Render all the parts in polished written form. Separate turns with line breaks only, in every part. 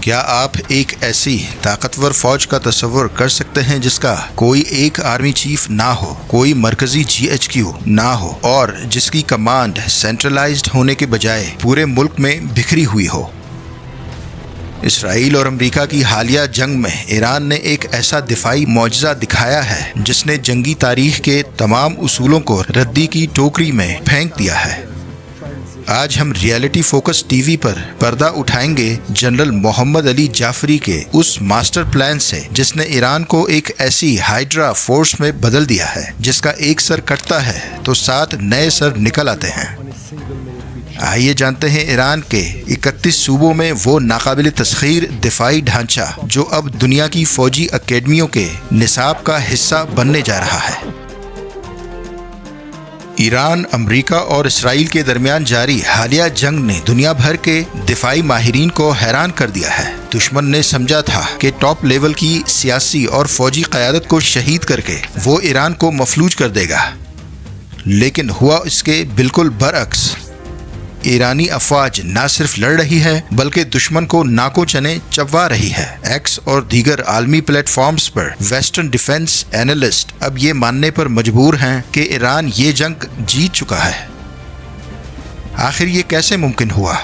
کیا آپ ایک ایسی طاقتور فوج کا تصور کر سکتے ہیں جس کا کوئی ایک آرمی چیف نہ ہو، کوئی مرکزی GHQ نہ ہو اور جس کی کمانڈ سینٹرلائزڈ ہونے کے بجائے پورے ملک میں بکھری ہوئی ہو؟ اسرائیل اور امریکہ کی حالیہ جنگ میں ایران نے ایک ایسا دفاعی معجزہ دکھایا ہے جس نے جنگی تاریخ کے تمام اصولوں کو ردی کی ٹوکری میں پھینک دیا ہے۔ آج ہم ریئلٹی فوکس ٹی وی پر پردہ اٹھائیں گے جنرل محمد علی جعفری کے اس ماسٹر پلان سے جس نے ایران کو ایک ایسی ہائیڈرا فورس میں بدل دیا ہے جس کا ایک سر کٹتا ہے تو 7 نئے سر نکل آتے ہیں۔ آئیے جانتے ہیں ایران کے 31 صوبوں میں وہ ناقابل تسخیر دفاعی ڈھانچہ جو اب دنیا کی فوجی اکیڈمیوں کے نصاب کا حصہ بننے جا رہا ہے۔ ایران، امریکہ اور اسرائیل کے درمیان جاری حالیہ جنگ نے دنیا بھر کے دفاعی ماہرین کو حیران کر دیا ہے۔ دشمن نے سمجھا تھا کہ ٹاپ لیول کی سیاسی اور فوجی قیادت کو شہید کر کے وہ ایران کو مفلوج کر دے گا، لیکن ہوا اس کے بالکل برعکس۔ ایرانی افواج نہ صرف لڑ رہی ہے بلکہ دشمن کو ناکوں چنے چبوا رہی ہے۔ ایکس اور دیگر عالمی پلیٹ فارمز پر ویسٹرن ڈیفنس اینالسٹ اب یہ ماننے پر مجبور ہیں کہ ایران یہ جنگ جیت چکا ہے۔ آخر یہ کیسے ممکن ہوا؟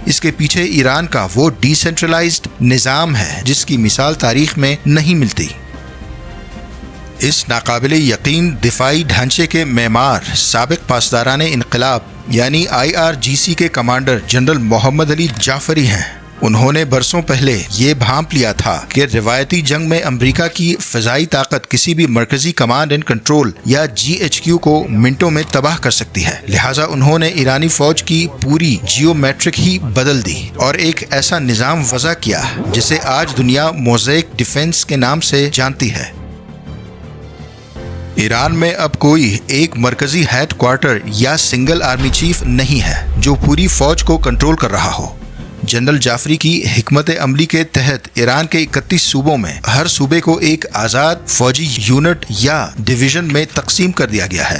اس کے پیچھے ایران کا وہ ڈی سینٹرلائزڈ نظام ہے جس کی مثال تاریخ میں نہیں ملتی۔ اس ناقابل یقین دفاعی ڈھانچے کے معمار سابق پاسداران انقلاب یعنی IRGC کے کمانڈر جنرل محمد علی جعفری ہیں۔ انہوں نے برسوں پہلے یہ بھانپ لیا تھا کہ روایتی جنگ میں امریکہ کی فضائی طاقت کسی بھی مرکزی کمانڈ اینڈ کنٹرول یا GHQ کو منٹوں میں تباہ کر سکتی ہے، لہٰذا انہوں نے ایرانی فوج کی پوری جیو میٹرک ہی بدل دی اور ایک ایسا نظام وضع کیا جسے آج دنیا موزیک ڈیفنس کے نام سے جانتی ہے۔ ایران میں اب کوئی ایک مرکزی ہیڈ کوارٹر یا سنگل آرمی چیف نہیں ہے جو پوری فوج کو کنٹرول کر رہا ہو۔ جنرل جعفری کی حکمت عملی کے تحت ایران کے 31 صوبوں میں ہر صوبے کو ایک آزاد فوجی یونٹ یا ڈویژن میں تقسیم کر دیا گیا ہے۔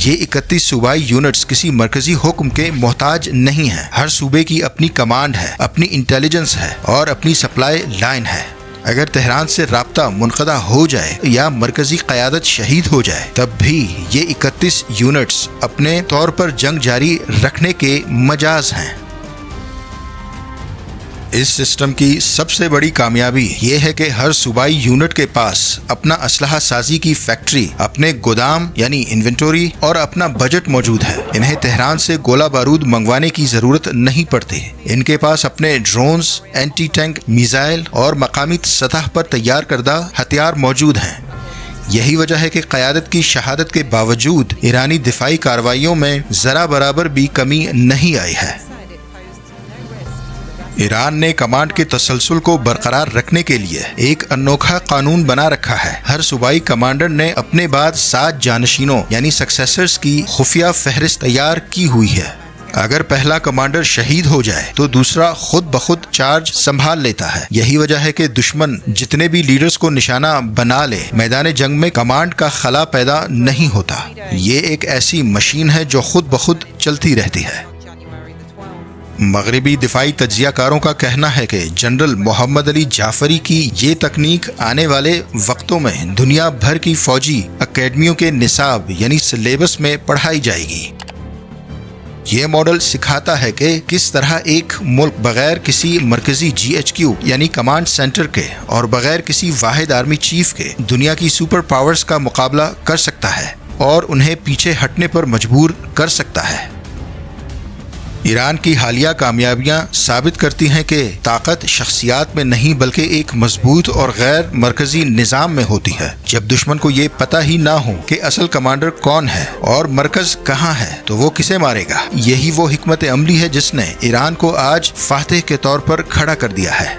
یہ 31 صوبائی یونٹس کسی مرکزی حکم کے محتاج نہیں ہیں۔ ہر صوبے کی اپنی کمانڈ ہے، اپنی انٹیلیجنس ہے اور اپنی سپلائی لائن ہے۔ اگر تہران سے رابطہ منقطع ہو جائے یا مرکزی قیادت شہید ہو جائے تب بھی یہ 31 یونٹس اپنے طور پر جنگ جاری رکھنے کے مجاز ہیں۔ اس سسٹم کی سب سے بڑی کامیابی یہ ہے کہ ہر صوبائی یونٹ کے پاس اپنا اسلحہ سازی کی فیکٹری، اپنے گودام یعنی انوینٹوری اور اپنا بجٹ موجود ہے۔ انہیں تہران سے گولہ بارود منگوانے کی ضرورت نہیں پڑتی۔ ان کے پاس اپنے ڈرونز، اینٹی ٹینک میزائل اور مقامی سطح پر تیار کردہ ہتھیار موجود ہیں۔ یہی وجہ ہے کہ قیادت کی شہادت کے باوجود ایرانی دفاعی کارروائیوں میں ذرا برابر بھی کمی نہیں آئی ہے۔ ایران نے کمانڈ کے تسلسل کو برقرار رکھنے کے لیے ایک انوکھا قانون بنا رکھا ہے۔ ہر صوبائی کمانڈر نے اپنے بعد 7 جانشینوں یعنی سکسیسرز کی خفیہ فہرست تیار کی ہوئی ہے۔ اگر پہلا کمانڈر شہید ہو جائے تو دوسرا خود بخود چارج سنبھال لیتا ہے۔ یہی وجہ ہے کہ دشمن جتنے بھی لیڈرز کو نشانہ بنا لے، میدان جنگ میں کمانڈ کا خلا پیدا نہیں ہوتا۔ یہ ایک ایسی مشین ہے جو خود بخود چلتی رہتی ہے۔ مغربی دفاعی تجزیہ کاروں کا کہنا ہے کہ جنرل محمد علی جعفری کی یہ تکنیک آنے والے وقتوں میں دنیا بھر کی فوجی اکیڈمیوں کے نصاب یعنی سلیبس میں پڑھائی جائے گی۔ یہ ماڈل سکھاتا ہے کہ کس طرح ایک ملک بغیر کسی مرکزی GHQ یعنی کمانڈ سینٹر کے اور بغیر کسی واحد آرمی چیف کے دنیا کی سپر پاورز کا مقابلہ کر سکتا ہے اور انہیں پیچھے ہٹنے پر مجبور کر سکتا ہے۔ ایران کی حالیہ کامیابیاں ثابت کرتی ہیں کہ طاقت شخصیات میں نہیں بلکہ ایک مضبوط اور غیر مرکزی نظام میں ہوتی ہے۔ جب دشمن کو یہ پتہ ہی نہ ہو کہ اصل کمانڈر کون ہے اور مرکز کہاں ہے تو وہ کسے مارے گا۔ یہی وہ حکمت عملی ہے جس نے ایران کو آج فاتح کے طور پر کھڑا کر دیا ہے۔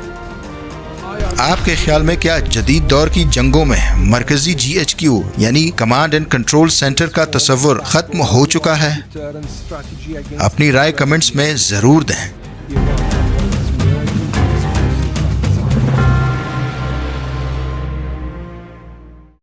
آپ کے خیال میں کیا جدید دور کی جنگوں میں مرکزی GHQ یعنی کمانڈ اینڈ کنٹرول سینٹر کا تصور ختم ہو چکا ہے؟ اپنی رائے کمنٹس میں ضرور دیں۔